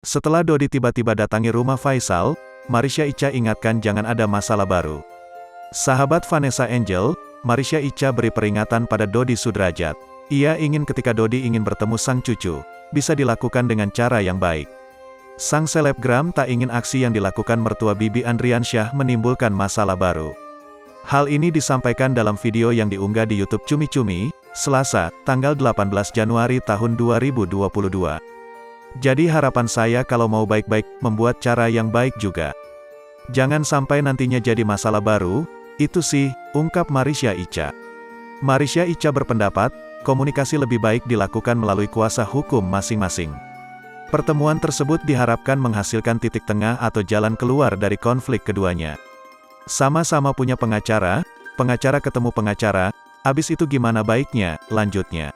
Setelah Dodi tiba-tiba datangi rumah Faisal, Marisha Icha ingatkan jangan ada masalah baru. Sahabat Vanessa Angel, Marisha Icha beri peringatan pada Dodi Sudrajat. Ia ingin ketika Dodi ingin bertemu sang cucu, bisa dilakukan dengan cara yang baik. Sang selebgram tak ingin aksi yang dilakukan mertua Bibi Andriansyah menimbulkan masalah baru. Hal ini disampaikan dalam video yang diunggah di YouTube Cumi Cumi, Selasa, tanggal 18 Januari tahun 2022. Jadi harapan saya kalau mau baik-baik, membuat cara yang baik juga. Jangan sampai nantinya jadi masalah baru, itu sih, ungkap Marisha Icha. Marisha Icha berpendapat, komunikasi lebih baik dilakukan melalui kuasa hukum masing-masing. Pertemuan tersebut diharapkan menghasilkan titik tengah atau jalan keluar dari konflik keduanya. Sama-sama punya pengacara, pengacara ketemu pengacara, abis itu gimana baiknya, lanjutnya.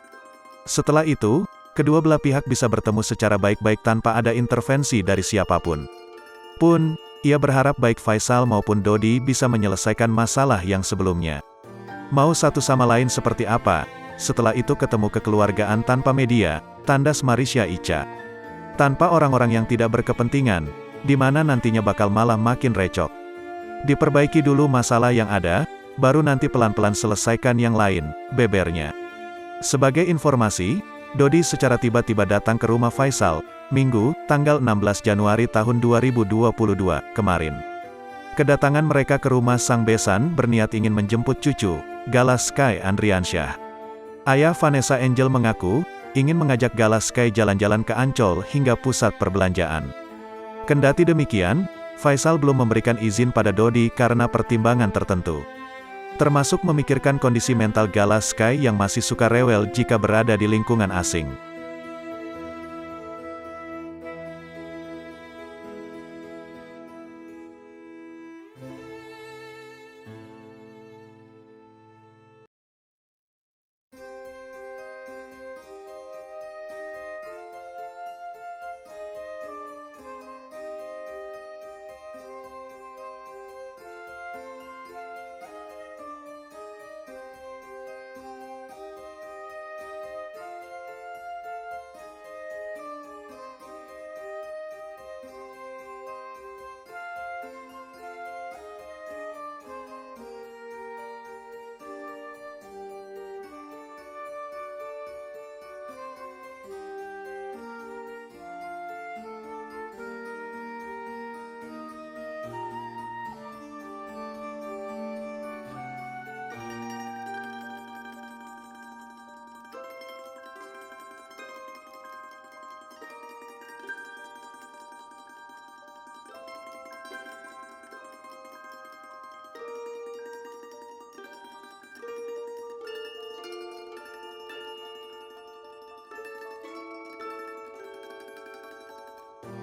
Setelah itu, kedua belah pihak bisa bertemu secara baik-baik tanpa ada intervensi dari siapapun. Ia berharap baik Faisal maupun Dodi bisa menyelesaikan masalah yang sebelumnya. Mau satu sama lain seperti apa, setelah itu ketemu kekeluargaan tanpa media, tandas Marisha Icha. Tanpa orang-orang yang tidak berkepentingan, di mana nantinya bakal malah makin recok. Diperbaiki dulu masalah yang ada, baru nanti pelan-pelan selesaikan yang lain, bebernya. Sebagai informasi, Dodi secara tiba-tiba datang ke rumah Faisal, Minggu, tanggal 16 Januari tahun 2022, kemarin. Kedatangan mereka ke rumah sang besan berniat ingin menjemput cucu, Gala Sky Andriansyah. Ayah Vanessa Angel mengaku, ingin mengajak Gala Sky jalan-jalan ke Ancol hingga pusat perbelanjaan. Kendati demikian, Faisal belum memberikan izin pada Dodi karena pertimbangan tertentu. Termasuk memikirkan kondisi mental Gala Sky yang masih suka rewel jika berada di lingkungan asing.